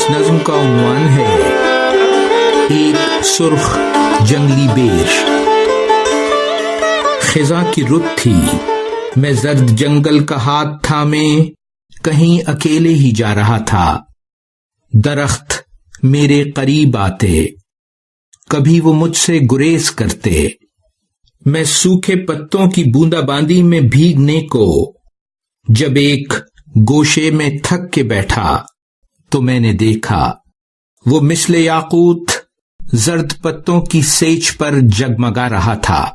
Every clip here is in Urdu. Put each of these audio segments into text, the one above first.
اس نظم کا عنوان ہے ایک سرخ جنگلی بیر۔ خزاں کی رت تھی، میں زرد جنگل کا ہاتھ تھامے کہیں اکیلے ہی جا رہا تھا۔ درخت میرے قریب آتے، کبھی وہ مجھ سے گریز کرتے۔ میں سوکھے پتوں کی بوندا باندی میں بھیگنے کو جب ایک گوشے میں تھک کے بیٹھا تو میں نے دیکھا وہ مثل یاقوت زرد پتوں کی سیچ پر جگمگا رہا تھا۔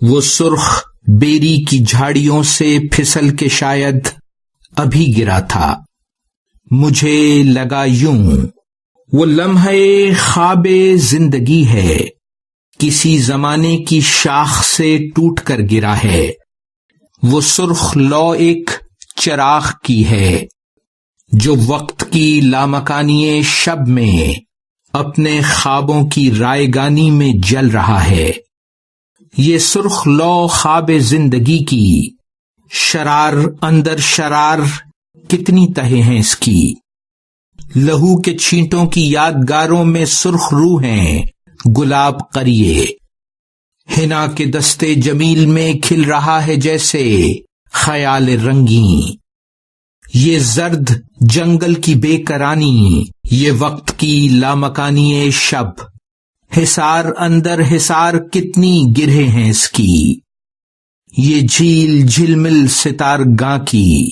وہ سرخ بیری کی جھاڑیوں سے پھسل کے شاید ابھی گرا تھا۔ مجھے لگا یوں وہ لمحے خواب زندگی ہے، کسی زمانے کی شاخ سے ٹوٹ کر گرا ہے۔ وہ سرخ لو ایک چراغ کی ہے جو وقت کی لامکانی شب میں اپنے خوابوں کی رائگانی میں جل رہا ہے۔ یہ سرخ لو خواب زندگی کی شرار اندر شرار کتنی تہیں ہیں اس کی۔ لہو کے چھینٹوں کی یادگاروں میں سرخ روح ہیں گلاب قریے۔ حنا کے دستے جمیل میں کھل رہا ہے جیسے خیال رنگیں۔ یہ زرد جنگل کی بے کرانی، یہ وقت کی لامکانی شب، حصار اندر حصار کتنی گرہیں ہیں اس کی۔ یہ جھیل جھلمل ستار گاں کی،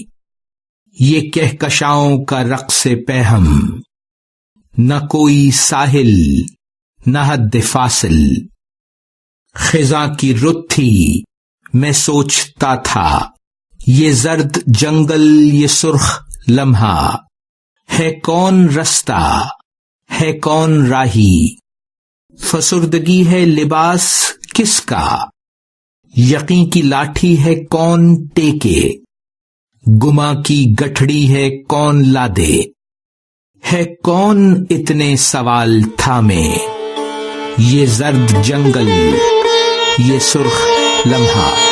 یہ کہکشاؤں کا رقص پہم۔ نہ کوئی ساحل نہ حد فاصل، خزاں کی رت تھی، میں سوچتا تھا یہ زرد جنگل، یہ سرخ لمحہ ہے کون رستہ، ہے کون راہی، فسردگی ہے لباس کس کا، یقین کی لاٹھی ہے کون ٹیکے، گما کی گٹھڑی ہے کون لادے، ہے کون اتنے سوال تھامے۔ یہ زرد جنگل، یہ سرخ لمحہ۔